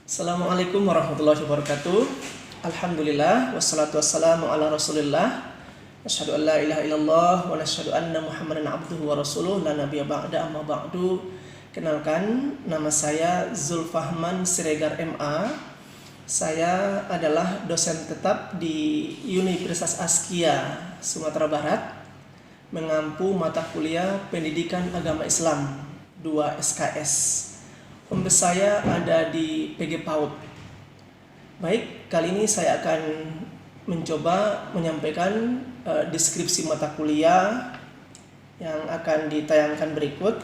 Assalamualaikum warahmatullahi wabarakatuh. Alhamdulillah wassalatu wassalamu ala Rasulillah. Asyhadu an la ilaha illallah wa nasyhadu anna Muhammadan abduhu wa rasuluh la nabiyya ba'da amma ba'du. Kenalkan, nama saya Zulfahman Siregar MA. Saya adalah dosen tetap di Universitas Askia, Sumatera Barat, mengampu mata kuliah Pendidikan Agama Islam 2 SKS. Pembes saya ada di PG PAUD. Baik, kali ini saya akan mencoba menyampaikan deskripsi mata kuliah yang akan ditayangkan berikut,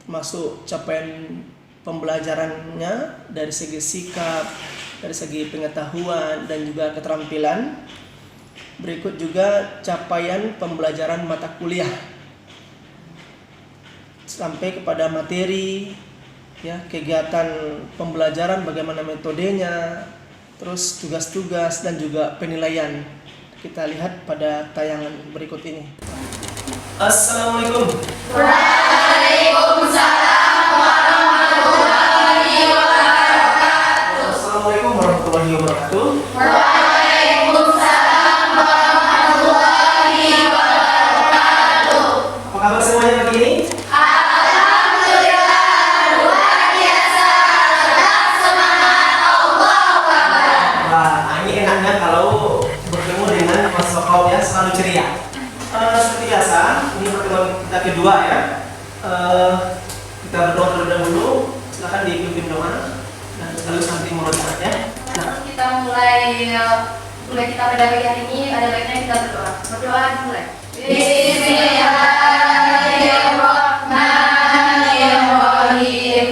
termasuk capaian pembelajarannya dari segi sikap, dari segi pengetahuan dan juga keterampilan. Berikut juga capaian pembelajaran mata kuliah sampai kepada materi, ya, kegiatan pembelajaran, bagaimana metodenya, terus tugas-tugas dan juga penilaian. Kita lihat pada tayangan berikut ini. Assalamualaikum. Waalaikumsalam warahmatullahi wabarakatuh. Assalamualaikum warahmatullahi wabarakatuh. Waalaikumsalam warahmatullahi wabarakatuh. Apa kabar semuanya pagi ini? Kalau bertemu dengan Mas Sokau ya, selalu ceria. Seperti biasa, ini pertemuan kita kedua ya. Kita berdoa terlebih dahulu. Silakan dipimpin doa dan lalu nanti murojaah ya. Nah, kita mulai kita pada pagi hari ini, ada baiknya kita berdoa. Berdoa dimulai. Bismillahirrahmanirrahim.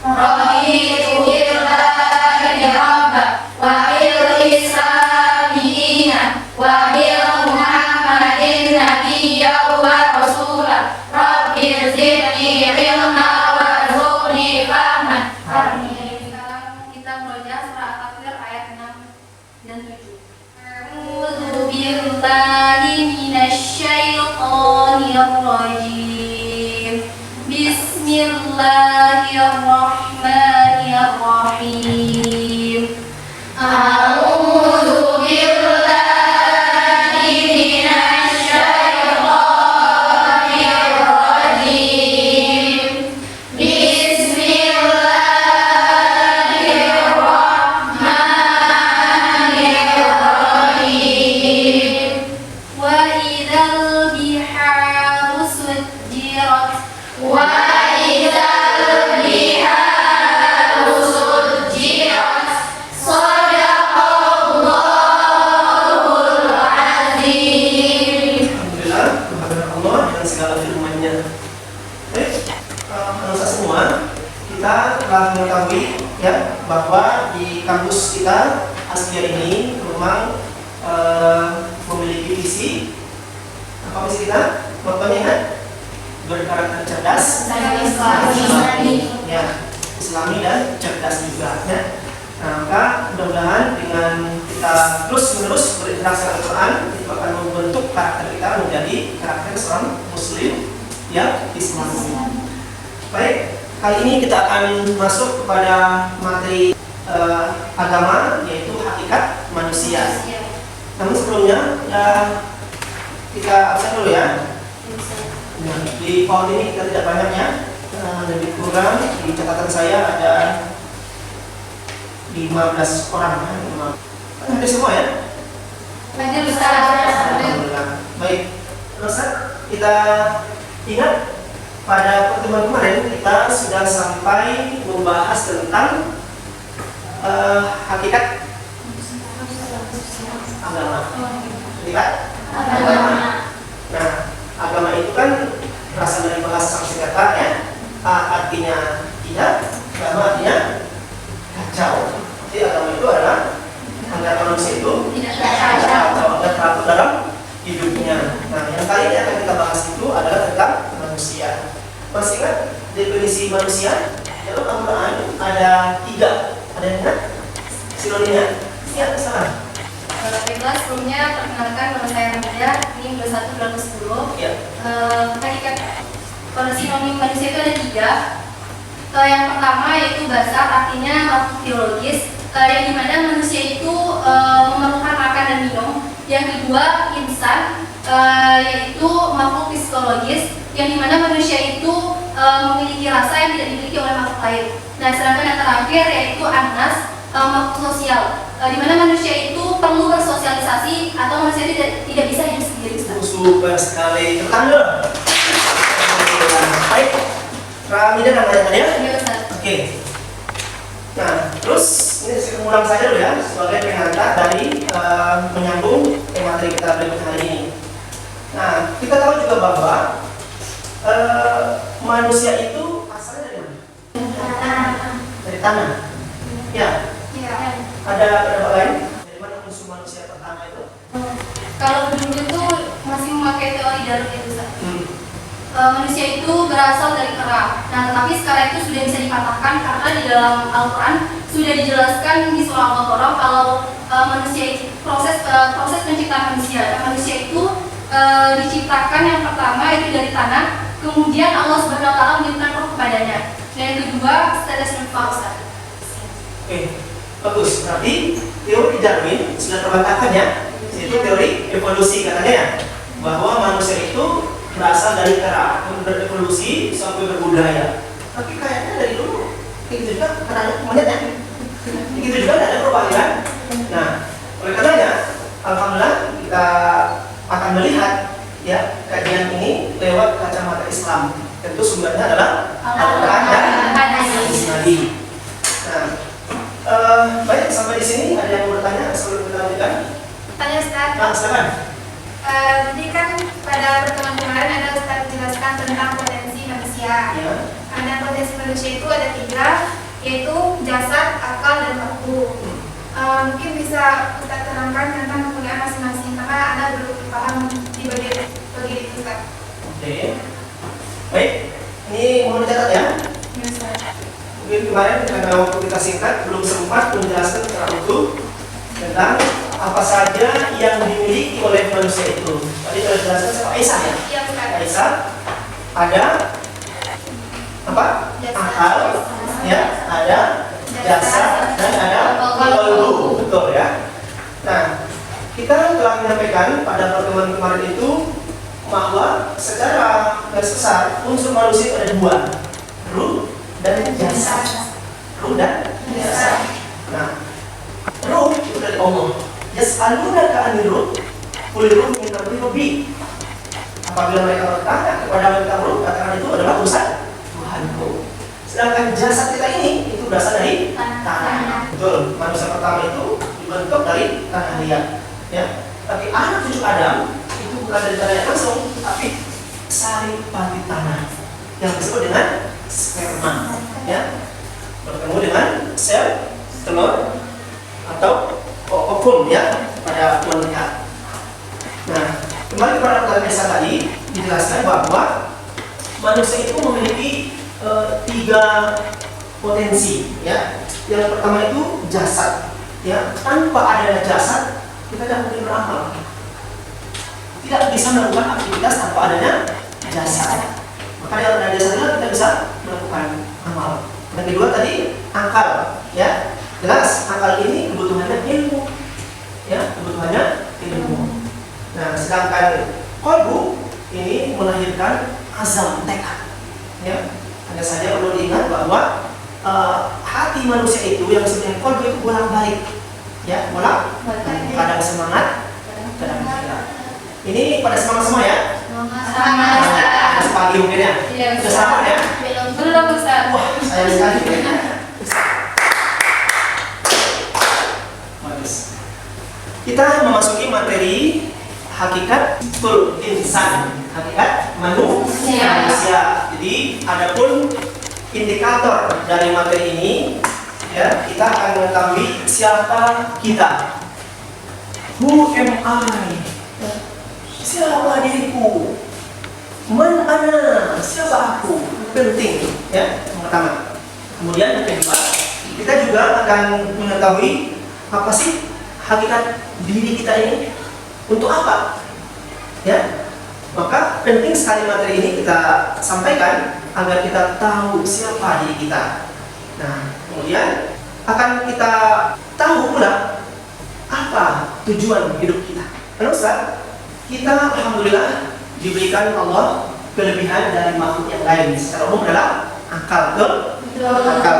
Raditu billahi rabba wa bil islami dinan wa bil muhammadin nabiyya wa rasula. Rabbi zidni ilma warzuqni fahman. Kita mulai surah Al-Fatihah ayat 6 dan 7. A'udzu billahi minasyaitonir rajim. Bismillahirrahmanirrahim. A'udzu billahi minasyaitonir rajim. Bismillahirrahmanirrahim. Wa idzal biharu sujjirat. Wa idzal biharu sujjirat. Shadaqallahul azim. Alhamdulillah, kehadiran Allah dengan segala firman-Nya. Baik, pemirsa semua, kita telah mengetahui ya bahwa di kampus kita Askia ini memang memiliki visi. Apa visi kita? Bapaknya kan berkarakter cerdas, ya, Islami dan cerdas juga. Ya. Nah, maka mudah-mudahan dengan kita terus-menerus berinteraksi dengan Al-Quran, itu akan membentuk karakter kita menjadi karakter seorang Muslim yang Islami. Baik, kali ini kita akan masuk kepada materi agama, yaitu hakikat manusia. Namun sebelumnya kita absen dulu ya. Nah, di PowerPoint ini kita tidak banyak ya, lebih kurang di catatan saya ada 15 orang. Hadir semua ya? Hadir Ustaz. Alhamdulillah. Baik, terus kita ingat pada pertemuan kemarin kita sudah sampai membahas tentang hakikat agama. Hakikat agama. Nah, agama itu kan berasal dari bahasa Sanskerta ya. Artinya tidak, agama artinya kacau. Jadi agama itu adalah agar manusia itu tidak kacau, agar teratur dalam hidupnya. Nah, yang kali ini akan kita bahas itu adalah tentang manusia. Masih ingat definisi manusia? Dalam Al-Quran ada 3. Ada yang ingat? Sinonimnya? Ya, salah. Baiklah, sebelumnya perkenalkan nama saya Ramida, ini 21 2010. Ya. Hakikat pada sinonim manusia itu ada 3. Yang pertama yaitu basar, artinya makhluk biologis, yang dimana manusia itu memerlukan makan dan minum. Yang kedua insan, yaitu makhluk psikologis, yang dimana manusia itu memiliki rasa yang tidak dimiliki oleh makhluk lain. Nah, sedangkan yang terakhir yaitu anas, makhluk sosial, di mana manusia itu perlu bersosialisasi atau manusia tidak bisa hidup sendiri. Super sekali. Tepuk tangan. Baik. Ramida namanya tadi ya? Iya, Ustaz. Oke. Nah, terus ini saya ulang saja dulu ya sebagai pengantar dari menyambung materi kita berikut hari ini. Nah, kita tahu juga bahwa manusia itu asalnya dari mana? Dari tanah. Ya. Iya. Ada pendapat lain? Dari mana musuh manusia pertama itu? Kalau dulu itu masih memakai teori Darwin itu, Ustaz. Manusia itu berasal dari kera. Nah, tetapi sekarang itu sudah bisa dipatahkan karena di dalam Al-Quran sudah dijelaskan di surah Al-Baqarah kalau proses penciptaan manusia itu diciptakan yang pertama itu dari tanah, kemudian Allah Subhanahu wa taala menyiapkan roh kepadanya. Dan yang kedua status nutfah. Oke, bagus. Berarti teori Darwin sudah terbantahkan ya. Itu teori evolusi katanya ya, bahwa manusia itu berasal dari kera, berevolusi sampai berbudaya. Tapi kayaknya dari dulu begitu juga karena monyet ya. Begitu juga tidak ada perubahan kan? Nah, oleh karenanya alhamdulillah kita akan melihat ya kajian ini lewat kacamata Islam. Tentu sumbernya adalah Al-Quran dan hadis Nabi. Nah, baik, sampai di sini ada yang mau bertanya sebelum kita lanjutkan? Tanya, Ustaz. Nah, silakan. Jadi kan pada pertemuan kemarin ada Ustaz menjelaskan tentang potensi manusia. Ya. Karena potensi manusia itu ada 3, yaitu jasad, akal, dan roh. Mungkin bisa Ustaz terangkan tentang kegunaan masing-masing karena Anda belum paham di bagian itu, Ustaz. Oke. Baik, ini mohon dicatat ya. Ya, Ustaz. Mungkin kemarin karena waktu kita singkat belum sempat menjelaskan secara utuh tentang apa saja yang dimiliki oleh manusia itu. Tadi sudah dijelaskan sama Aisyah ya. Iya, Ustaz. Aisyah ada apa? Akal, ya, ada jasa dan ada qalbu, betul ya. Nah, kita telah menyampaikan pada pertemuan kemarin itu bahwa secara garis besar unsur manusia itu ada 2, ruh dan jasa. Ruh dan jasa. Nah, ruh itu dari Allah. Yas'alunaka 'anil ruh, qul ruh min amri rabbi. Apabila mereka bertanya kepada tentang ruh, katakan itu adalah urusan Tuhanku. Sedangkan jasad kita ini itu berasal dari tanah. Betul, manusia pertama itu dibentuk dari tanah liat. Ya, tapi anak cucu Adam itu bukan dari tanah yang langsung, tapi saripati tanah yang disebut dengan sperma. Ya, bertemu dengan sel telur atau ovum ya pada wanita. Nah, kembali kepada pertanyaan Esa tadi dijelaskan bahwa manusia itu memiliki 3 potensi ya. Yang pertama itu jasad ya. Tanpa adanya jasad kita tidak mungkin beramal. Tidak bisa melakukan aktivitas tanpa adanya jasad. Maka dengan adanya jasadnya kita bisa melakukan amal. Yang kedua tadi akal ya. Jelas akal ini kebutuhannya ilmu ya, kebutuhannya ilmu. Nah, sedangkan qalbu ini melahirkan azam, tekad ya. Hanya saja perlu diingat bahwa hati manusia itu yang sebenarnya qalbu itu bolak-balik ya, kadang semangat, kadang tidak. Ini pada semangat semua ya? Semangat. Pagi mungkin ya? Sudah sama ya? Belum, Ustaz. Wah, sayang sekali. Kita memasuki materi hakikat insan, hakikat manusia. Jadi adapun indikator dari materi ini ya, kita akan mengetahui siapa kita. Who am I? Siapa diriku? Man ana? Siapa aku? Penting ya, yang pertama. Kemudian yang kedua, kita juga akan mengetahui apa sih hakikat diri kita ini, untuk apa ya. Maka penting sekali materi ini kita sampaikan agar kita tahu siapa diri kita. Nah, kemudian akan kita tahu pula apa tujuan hidup kita. Karena Ustaz, kita alhamdulillah diberikan Allah kelebihan dari makhluk yang lain. Secara umum adalah akal, betul? Akal.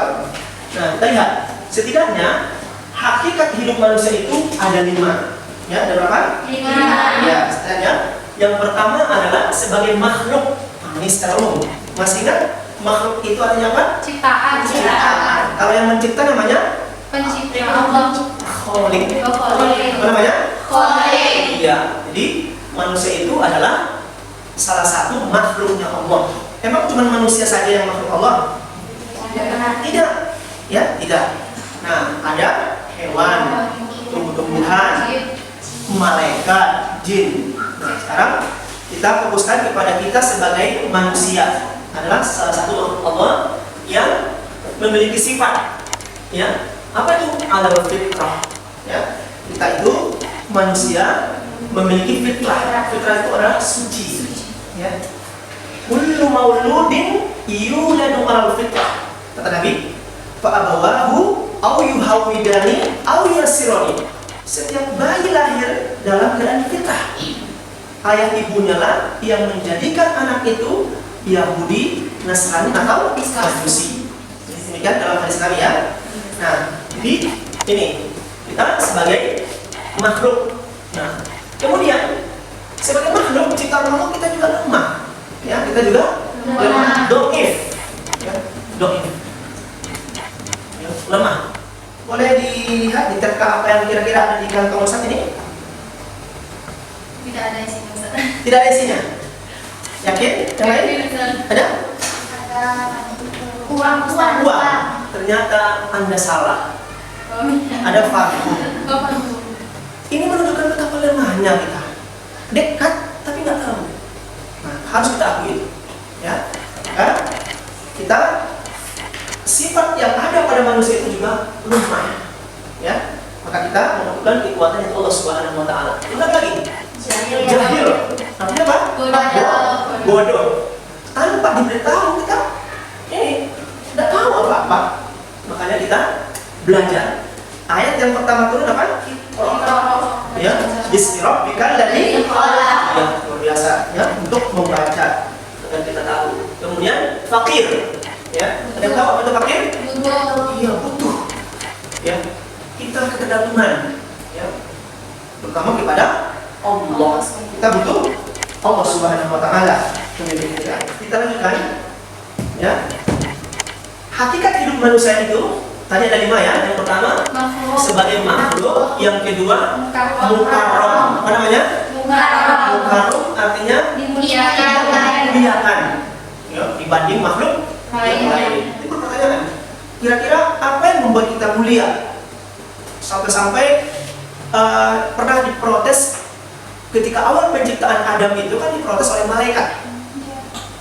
Nah, kita lihat, setidaknya hakikat hidup manusia itu ada 5. Ya, ada berapa? 5. Ya, setidaknya. Yang pertama adalah sebagai makhluk. Nah, ini secara umum. Masih ingat makhluk itu artinya apa? Ciptaan. Kalau yang mencipta namanya Pencipta Allah. Kholik. Kholik. Apa namanya? Kholik. Iya. Jadi manusia itu adalah salah satu makhluknya Allah. Emang cuma manusia saja yang makhluk Allah? Tidak. Ya, tidak. Nah, ada hewan, tumbuh-tumbuhan, malaikat, jin. Nah, sekarang kita fokuskan kepada kita sebagai manusia. Adalah salah satu makhluk Allah yang memiliki sifat. Ya, apa itu alam fitrah? Ya, kita itu manusia memiliki fitrah. Fitrah itu adalah suci. Ya, kullu mauludin yuladu alal fitrah. Kata Nabi, fa abawahu au yuhawidani au yasironi. Setiap bayi lahir dalam keadaan fitrah. Ayah ibunya lah yang menjadikan anak itu Yahudi, Nasrani atau Majusi. Demikian dalam hadis Nabi ya. Nah, jadi ini kita sebagai makhluk. Nah, kemudian sebagai makhluk ciptaan Allah kita juga lemah. Ya, kita juga lemah. Doif. Ya, doif. Ya, lemah. Boleh dilihat diterka apa yang kira-kira ada di kantong Ustaz ini? Tidak ada isinya, Ustaz. Tidak ada isinya. Yakin? Yang lain? Ada? Uang. Ternyata Anda salah. Ada vakum. Ini menunjukkan betapa lemahnya kita. Dekat tapi nggak tahu. Nah, harus kita akui. Ya, kita sifat yang ada pada manusia itu juga lemah. Ya, maka kita membutuhkan kekuatan yang Allah Subhanahu Wa Taala. Ulang lagi. Jahil. Artinya apa? Bodoh. Tanpa diberitahu kita tidak tahu apa-apa. Makanya kita belajar. Ayat yang pertama turun apa? Ya, Bismillahirrahmanirrahim. Ya, luar biasa. Ya, untuk membaca agar kita tahu. Kemudian fakir. Ya, ada yang tahu apa itu fakir? Iya, butuh. Ya, kita ketergantungan. Ya, terutama kepada Allah. Kita butuh Allah Subhanahu Wa Taala. Kita lanjutkan. Ya, hakikat hidup manusia itu tadi ada 5 ya. Yang pertama sebagai makhluk, yang kedua mukarram. Apa namanya? Mukarram artinya dimuliakan. Ya, dibanding makhluk yang lain. Itu pertanyaan. Kira-kira apa yang membuat kita mulia? Sampai-sampai pernah diprotes ketika awal penciptaan Adam itu kan diprotes oleh malaikat.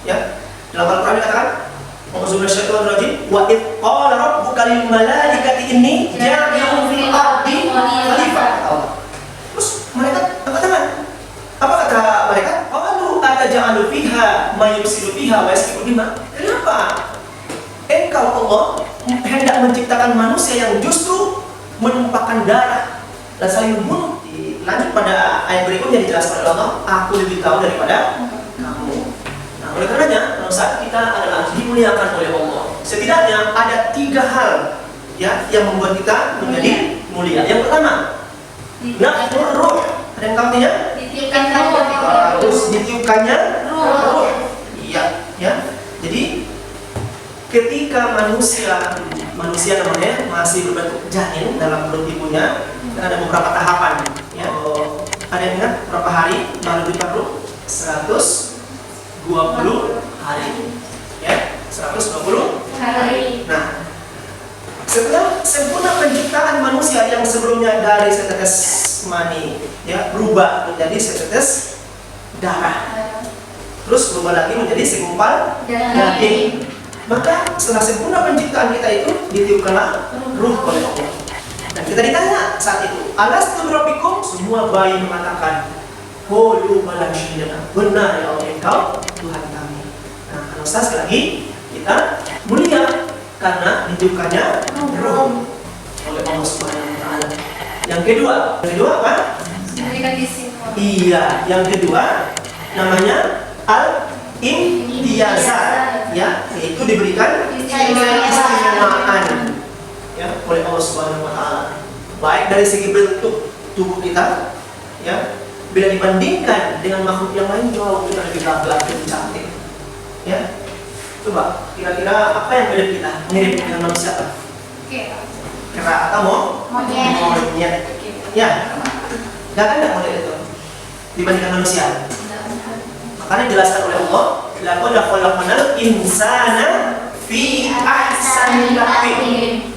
Ya, dalam Al-Quran dikatakan Auzubillahi wa id qala rabbuka lil malaikati inni ja'ilun fil ardi khalifah. Terus malaikat angkat tangan. Apa kata malaikat? Qalu ataj'alu fiha ma yufsidu fiha wa yasfiku dima. Kenapa engkau Allah hendak menciptakan manusia yang justru menumpahkan darah dan saling membunuh? Lanjut pada ayat berikutnya dijelaskan oleh Allah, aku lebih tahu daripada kamu. Nah, oleh karenanya, saat kita adalah dimuliakan oleh Allah. Setidaknya ada 3 hal ya yang membuat kita menjadi mulia. Yang pertama, nafur ruh. Ada yang tahu tidak? Harus ditiupkannya ruh. Iya, ya. Jadi ketika manusia namanya masih berbentuk janin dalam perut ibunya, dan ada beberapa tahapan. Ya, ada yang ingat berapa hari baru diperlukan? 120 hari. Ya, 120 hari. Nah, setelah sempurna penciptaan manusia yang sebelumnya dari setetes mani, ya, berubah menjadi setetes darah. Terus berubah lagi menjadi segumpal daging. Maka setelah sempurna penciptaan kita itu ditiupkanlah ruh oleh Allah. Dan kita ditanya saat itu, alastu birabbikum? Semua bayi mengatakan, qalu bala syahidna. Benar ya Allah, engkau Tuhan kami. Nah, Manusia sekali lagi kita mulia karena ditiupkannya roh oleh Allah Subhanahu wa taala. Yang kedua apa? Diberikan istimewa. Iya, yang kedua namanya al-imtiyazat, ya, yaitu diberikan keistimewaan ya oleh Allah Subhanahu wa taala. Baik dari segi bentuk tubuh kita, ya, bila dibandingkan dengan makhluk yang lain jauh kita lebih gagah, lebih cantik. Ya. Coba kira-kira apa yang beda kita mirip dengan manusia? Oke. Kera atau monyet? Ya. Gagah nggak monyet itu dibandingkan manusia? Makanya dijelaskan oleh Allah, laqad khalaqnal insana fi ahsani taqwim.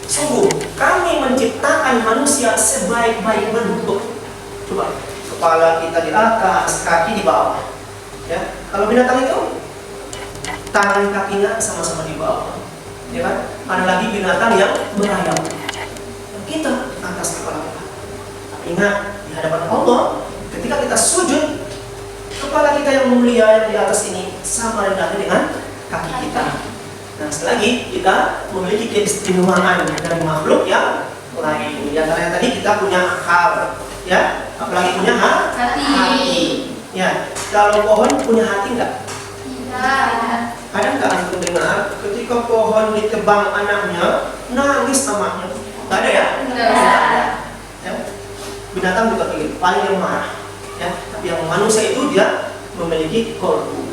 Sungguh kami menciptakan manusia sebaik-baik bentuk. Coba, kepala kita di atas, kaki di bawah. Ya, kalau binatang itu tangan kakinya sama-sama di bawah. Ya kan? Ada lagi binatang yang merayap. Kita atas kepala kita. Ingat, di hadapan Allah, ketika kita sujud, kepala kita yang mulia yang di atas ini sama rendahnya dengan kaki kita. Nah, sekali lagi kita memiliki keistimewaan dari makhluk yang lain. Yang tadi kita punya akal, ya, apalagi punya hati. Ya, kalau pohon punya hati enggak? Tidak. Ada nggak antum dengar ketika pohon ditebang anaknya nangis anaknya? Nggak ada ya? Tidak ada. Ya. Binatang juga begitu, paling yang marah. Ya, tapi yang manusia itu dia memiliki kolbu.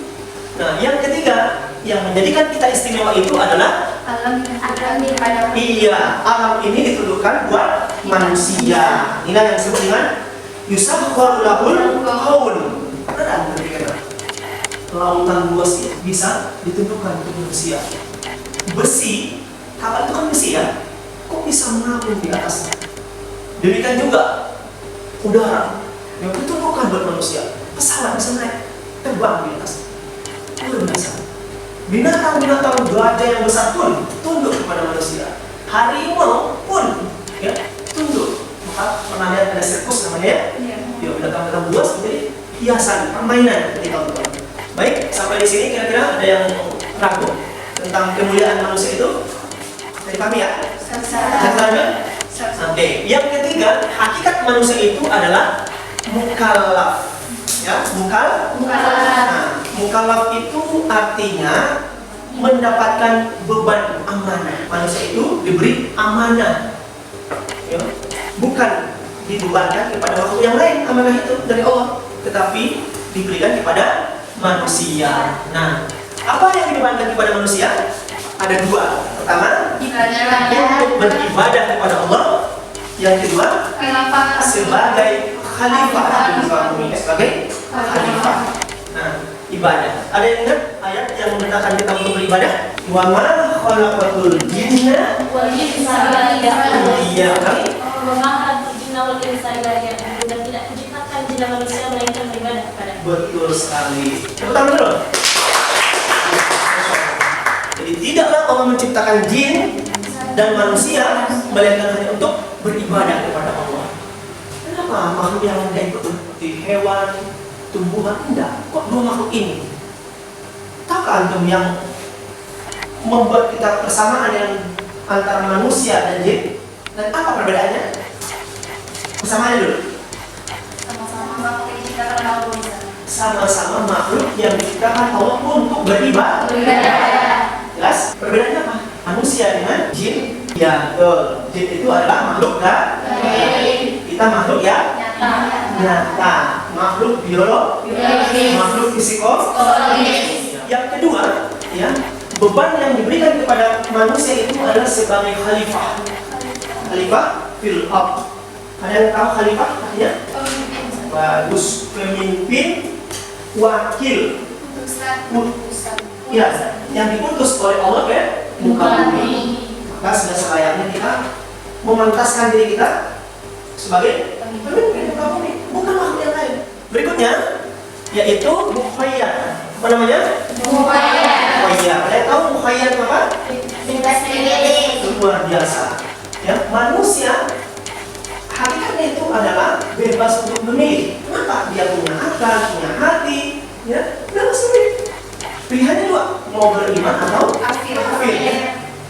Nah, yang ketiga yang menjadikan kita istimewa itu adalah Alam daripada iya, alam ini ditundukkan buat manusia. Inilah yang disebut dengan yusakhkharu lahul qaul. Benar benar. Lautan luas ya, bisa ditundukkan untuk manusia. Besi, kapal itu kan besi ya, kok bisa mengapung di atasnya? Demikian juga udara yang ditundukkan buat manusia. Pesawat bisa naik, terbang di atas. Luar biasa. Binatang-binatang gajah yang besar pun tunduk kepada manusia. Harimau pun ya tunduk. Maka pernah lihat ada sirkus namanya ya? Ya, binatang-binatang buas menjadi hiasan, permainan ketika itu. Baik, sampai di sini kira-kira ada yang ragu tentang kemuliaan manusia itu? Dari kami ya? Oke, yang ketiga, hakikat manusia itu adalah mukallaf. Ya, mukallaf. Nah, mukallaf itu artinya mendapatkan beban amanah. Manusia itu diberi amanah. Ya, bukan dibebankan kepada makhluk yang lain amanah itu dari Allah, tetapi diberikan kepada manusia. Nah, apa yang dibebankan kepada manusia? Ada dua. Pertama, untuk beribadah kepada Allah. Yang kedua, sebagai khalifah, sebagai khalifah. Nah, ibadah. Ada yang ingat ayat yang memerintahkan kita untuk beribadah? Wa ma khalaqatul jinna wal insa illa dan tidak diciptakan jin dan manusia melainkan beribadah kepada. Betul sekali. Tepuk tangan dulu. Jadi tidaklah Allah menciptakan jin dan manusia melainkan hanya untuk beribadah kepada Allah. Kenapa makhluk yang lain itu seperti hewan, tumbuhan enggak? Kok dua makhluk ini? Tahukah antum yang membuat kita persamaan yang antara manusia dan jin? Dan apa perbedaannya? Persamaannya dulu. Sama-sama makhluk yang diciptakan Allah untuk beribadah. Jelas? Perbedaannya apa? Manusia dengan jin. Ya, betul. Jin itu adalah makhluk gaib. Kita makhluk ya nyata, makhluk biologis, makhluk psikologis. Yang kedua, ya, beban yang diberikan kepada manusia itu adalah sebagai khalifah. Khalifah fil ardh. Ada yang tahu khalifah artinya? Bagus, pemimpin, wakil. Ya, yang diputus oleh Allah ke muka bumi. Maka sudah selayaknya kita memantaskan diri kita sebagai pemimpin muka bumi, bukan makhluk yang lain. Berikutnya yaitu mukhayyar. Apa namanya? Mukhayyar. Ada yang tahu mukhayyar apa? Luar biasa. Ya, manusia hakikatnya itu adalah bebas untuk memilih. Kenapa? Dia punya akal, punya hati, ya, bebas memilih. Pilihannya dua, mau beriman atau kafir.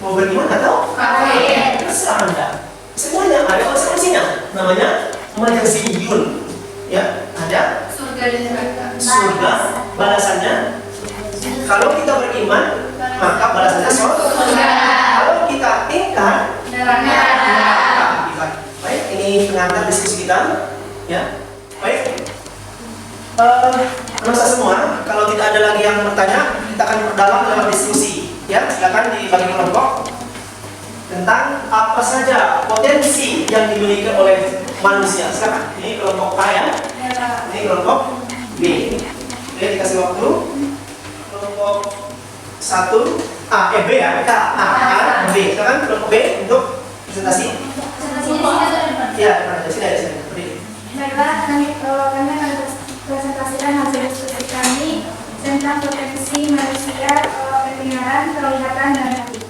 Mau beriman atau kafir. Terserah Anda. Semuanya ada konsekuensinya. Namanya majaziyun. Ya, ada Surga dan neraka. surga, balasannya. Kalau kita beriman, maka balasannya surga. Kalau kita ingkar, neraka. Baik, ini pengantar diskusi kita. Ya, baik. Masa semua, kalau tidak ada lagi yang bertanya, kita akan perdalam dalam diskusi. Ya, silakan dibagi kelompok tentang apa saja potensi yang dimiliki oleh manusia. Silakan. Ini kelompok A ya. Ini kelompok B. Oke, dikasih waktu. Kelompok 1 B ya. B. Silakan kelompok B untuk presentasi. Ya, sini. Baiklah, kami akan presentasikan hasil diskusi kami tentang potensi manusia, pendengaran, penglihatan, dan hati.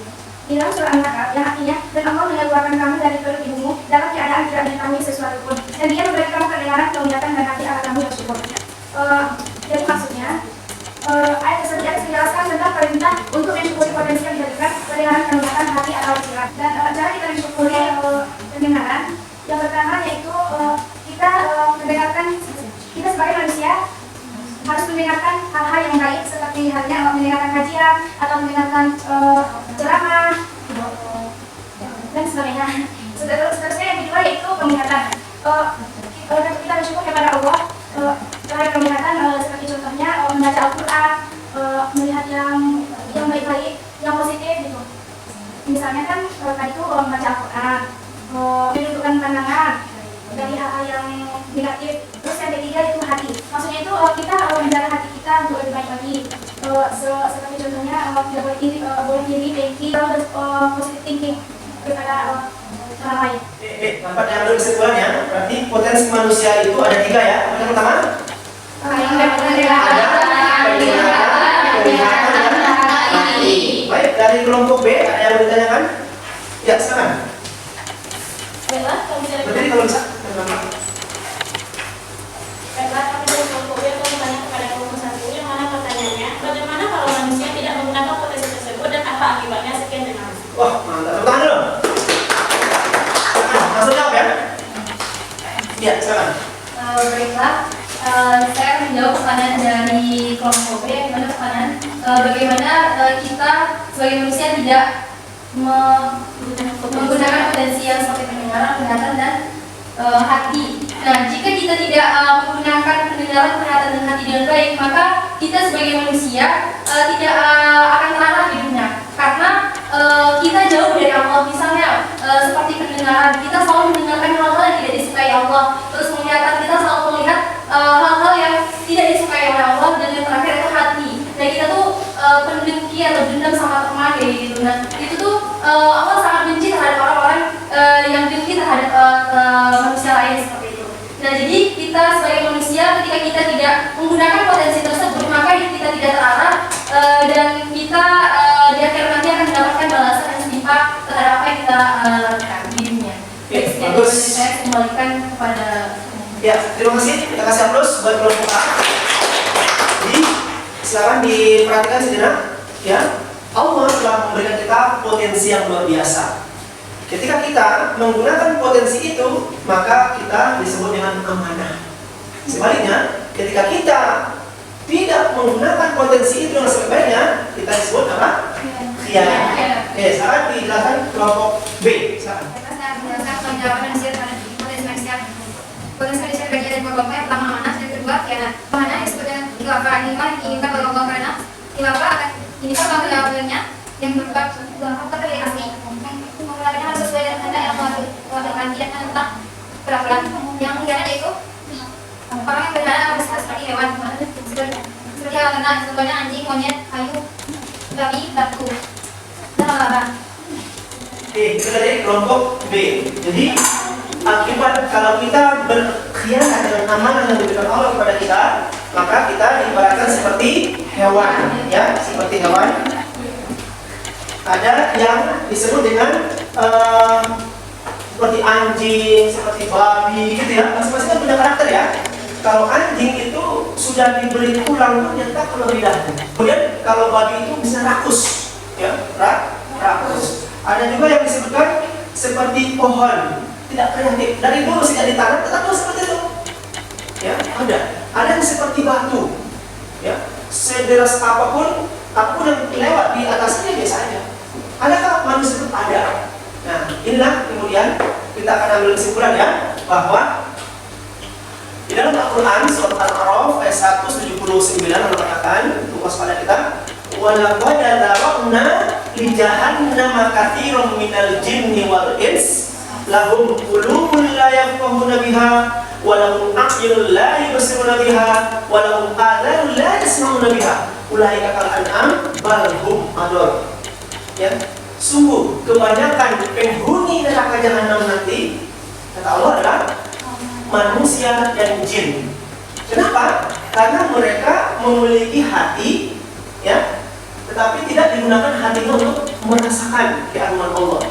Di dalam surah An-Nahl yang artinya, dan Allah mengeluarkan kamu dari perut ibumu dalam keadaan tidak mengetahui sesuatu pun, dan Dia memberi kamu pendengaran, penglihatan, dan hati agar kamu bersyukur. Jadi maksudnya, ayat tersebut menjelaskan tentang perintah untuk mensyukuri potensi yang diberikan pendengaran, penglihatan, hati atau pikiran. Dan cara kita mensyukuri pendengaran yang pertama yaitu kita mendengarkan, kita sebagai manusia harus mendengarkan hal-hal yang baik seperti halnya mendengarkan kajian atau mendengarkan ceramah dan sebagainya. Seterusnya yang kedua yaitu penglihatan. Kita bersyukur kepada Allah terhadap penglihatan seperti contohnya membaca Al-Quran, melihat yang baik-baik, yang positif gitu. Misalnya kan tadi itu membaca Al-Quran, menundukkan pandangan dari hal-hal yang negatif. Terus yang ketiga itu hati. Maksudnya itu kita menjaga hati kita untuk lebih baik lagi. Seperti contohnya tidak boleh iri, dengki, positive thinking kepada orang lain. Dapat yang ambil kesimpulannya, berarti potensi manusia itu ada 3 ya. Yang pertama, baik, dari kelompok B ada yang ditanyakan? Ya, silakan. Baiklah, kami dari Berarti kalau bisa. Baiklah, kami dari kelompok B akan bertanya kepada kelompok 1 yang mana pertanyaannya, bagaimana kalau manusia tidak menggunakan potensi tersebut dan apa akibatnya? Sekian terima kasih. Wah, mantap. Tepuk tangan dulu. Langsung jawab ya. Ya, silakan. Baiklah, saya akan menjawab pertanyaan dari kelompok B. Bagaimana pertanyaan? Bagaimana kita sebagai manusia tidak menggunakan potensi yang seperti pendengaran, penglihatan, dan hati. Nah, jika kita tidak menggunakan pendengaran, penglihatan, dan hati dengan baik, maka kita sebagai manusia tidak akan terarah hidupnya. Karena kita jauh dari Allah. Misalnya seperti pendengaran, kita selalu mendengarkan hal-hal yang tidak disukai Allah. Terus penglihatan, kita selalu melihat hal-hal yang tidak disukai oleh Allah. Dan yang terakhir itu hati. Nah, kita tuh pendengki atau dendam sama teman kayak gitu. Nah, itu tuh Allah sangat benci terhadap orang-orang yang dengki terhadap manusia lain seperti itu. Nah, jadi kita sebagai manusia ketika kita tidak menggunakan potensi tersebut, maka kita tidak terarah dan kita di akhir nanti akan mendapatkan balasan yang setimpal terhadap apa yang kita lakukan di dunia. Bagus. Saya kembalikan kepada. Ya, terima kasih. Kita kasih aplaus buat kelompok A. Jadi, silakan diperhatikan sejenak. Ya, Allah telah memberikan kita potensi yang luar biasa. Ketika kita menggunakan potensi itu, maka kita disebut dengan amanah. Sebaliknya, ketika kita tidak menggunakan potensi itu dengan sebaik-baiknya, kita disebut apa? Khianat. Oke, sekarang dijelaskan kelompok B. Silakan. Saya menjelaskan penjelasan manusia terhadap potensi manusia. Potensi manusia terbagi dari dua kelompok. Yang pertama amanah, yang kedua khianat. Amanah disebut dengan khilafah, diinginkan oleh Allah karena khilafah akan diinginkan oleh keluarganya yang berupa terlihat asli. Menggunakannya harus sesuai dengan kehendak yang Allah tidak tentang peraturan. Yang khianat yaitu orang yang berjalan akan bersikap seperti hewan, seperti hewan ternak, contohnya anjing, monyet, kayu, babi, batu, dan lalat. Oke, itu dari kelompok B. Jadi akibat kalau kita berkhianat dengan amanah yang diberikan Allah kepada kita, maka kita diibaratkan seperti hewan, ya, seperti hewan. Ada yang disebut dengan seperti anjing, seperti babi, gitu ya. Masing-masing kan punya karakter ya. Kalau anjing itu sudah diberi tulang pun dia tak kalau lidahnya. Kemudian kalau babi itu bisa rakus, ya, rakus. Ada juga yang disebutkan seperti pohon, tidak kreatif. Dari dulu sejak ditanam tetap seperti itu. Ya, ada yang seperti batu, ya, sederas apapun yang lewat di atasnya biasa aja. Adakah manusia itu ada? Nah, inilah kemudian kita akan ambil kesimpulan ya, bahwa di dalam Al-Quran surat Al-A'raf ayat 179 Allah katakan untuk waspada kita, walaqad dzara'na li jahannama katsiran minal jinni wal ins lahum qulubun la yafqahuna biha wa lahum a'yunun la yubsiruna biha wa lahum adhanun la yasma'una biha ulaika kal an'am bal hum adall. Ya, sungguh kebanyakan penghuni neraka jahanam nanti kata Allah adalah manusia dan jin. Kenapa? Karena mereka memiliki hati, ya, tetapi tidak digunakan hatinya untuk merasakan keagungan Allah.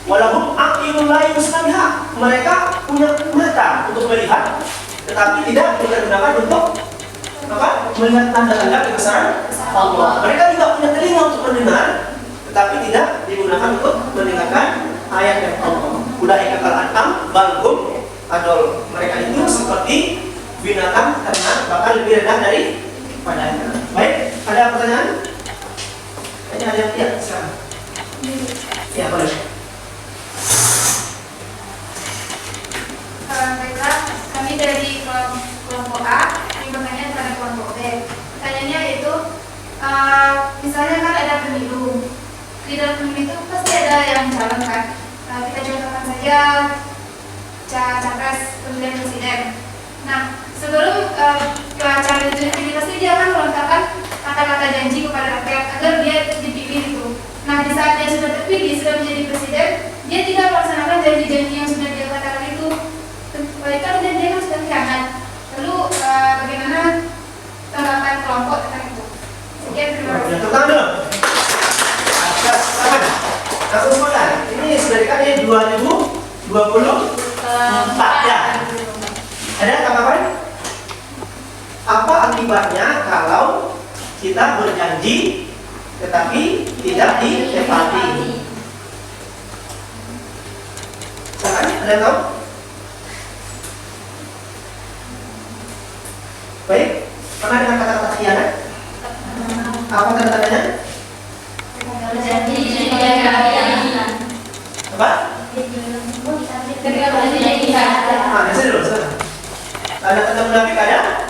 Walahum a'yunun la yubsiruna biha, mereka punya mata untuk melihat, tetapi tidak digunakan untuk apa? Melihat tanda-tanda kebesaran Allah. Mereka juga punya telinga untuk mendengar, tetapi tidak digunakan untuk mendengarkan ayat dari Allah. Ulaika kal an'am bal hum adol. Mereka itu seperti binatang karena bahkan lebih rendah dari padanya. Baik, ada pertanyaan? Ada yang tidak? Silakan. Ya, boleh. Baiklah, kami dari kelompok A ingin bertanya kepada kelompok B. Pertanyaannya yaitu, misalnya kan ada pemilu. Di dalam pemilu itu pasti ada yang calon kan. Kita contohkan saja capres pemilihan presiden. Nah, sebelum calon itu dipilih pasti dia akan melontarkan kata-kata janji kepada rakyat agar dia dipilih itu. Nah, di saat dia sudah terpilih, sudah menjadi presiden, dia tidak melaksanakan janji-janji yang sudah dia katakan itu. Kalau dia kan sudah khianat. Lalu bagaimana tanggapan kelompok tentang itu? Sekian, terima kasih. Tentang dulu. Langsung semuanya. Ini sudah dekat ya 2024 ya. Ada tanggapan? Apa akibatnya kalau kita berjanji tetapi tidak ditepati? Ada yang tahu? Baik, pernah dengar kata-kata khianat? Apa tanda-tandanya? Apa? Biasa dulu, tanda-tanda munafik ada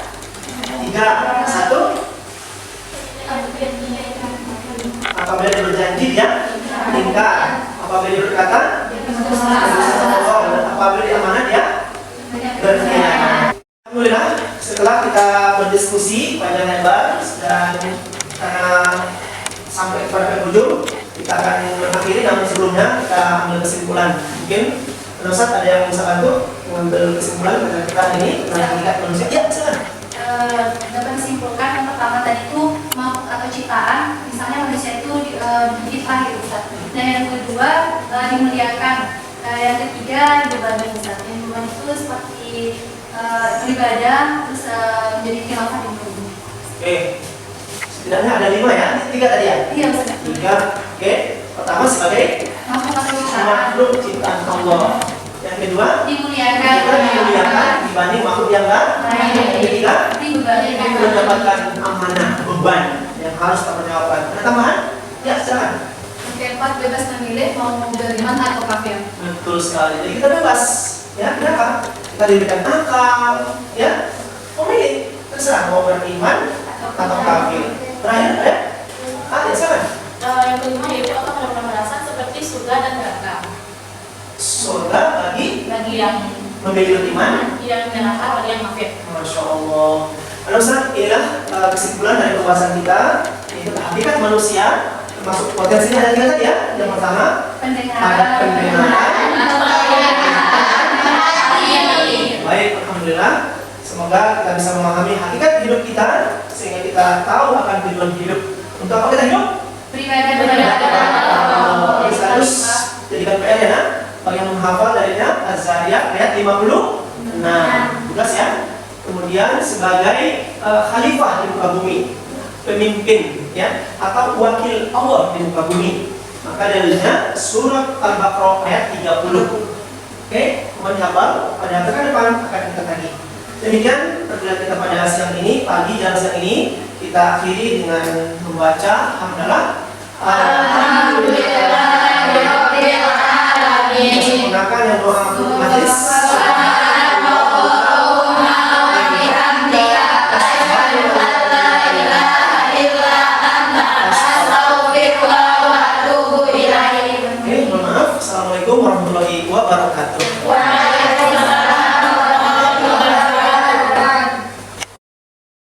3. 1, apabila dia berjanji dia ingkar, apabila dia berkata bohong, dan apabila dia amanah dia berkhianat. Alhamdulillah, setelah kita berdiskusi panjang lebar dan karena sampai kepada penghujung, kita akan mengakhiri. Namun sebelumnya kita ambil kesimpulan. Mungkin Ustaz ada yang bisa bantu mengambil kesimpulan pada kita ini tentang hakikat manusia. Ya, silakan. Dapat disimpulkan yang pertama tadi itu makhluk atau ciptaan, misalnya manusia itu diciptakan gitu Ustaz. Dan yang kedua dimuliakan. Yang ketiga dibebani Ustaz. Yang dibebani itu seperti beribadah terus menjadi khilafah di bumi. Oke. Setidaknya ada 5 ya. 3 tadi ya? Iya Ustaz. 3. Oke. Pertama sebagai makhluk ciptaan Allah. Yang kedua dimuliakan dibanding makhluk yang lain. Yang ketiga mendapatkan amanah, beban yang harus terjawabkan. Ada tambahan? Ya, silakan. Yang keempat bebas memilih mau beriman atau kafir. Betul sekali. Jadi kita bebas. Ya, kenapa? Kita diberikan akal, ya. Memilih, terserah mau beriman atau kafir. Terakhir ada? Ya, silakan. Yang kelima yaitu akan mendapatkan balasan seperti surga dan neraka. Surga bagi yang memilih beriman, yang neraka bagi yang kafir. Masya Allah. Ustaz, inilah kesimpulan dari pembahasan kita, yaitu hakikat manusia, termasuk potensinya ada 3 tadi ya. Yang pertama ada pendengaran. Baik, alhamdulillah. Semoga kita bisa memahami hakikat hidup kita sehingga kita tahu akan tujuan hidup. Untuk apa kita hidup? Beribadah Kita harus jadikan PR ya. Bagi yang menghafal darinya Az-Zariyat ayat 56. Tugas ya. kemudian sebagai khalifah di muka bumi, pemimpin ya, atau wakil Allah di muka bumi. Maka dalilnya surat Al-Baqarah ayat 30. Oke, kemudian hafal pada pekan depan akan kita tagih. Demikian perkuliahan kita pada siang ini, pagi dan siang ini kita akhiri dengan membaca hamdalah. Alhamdulillahirabbil alamin. Menggunakan yang doa untuk majlis.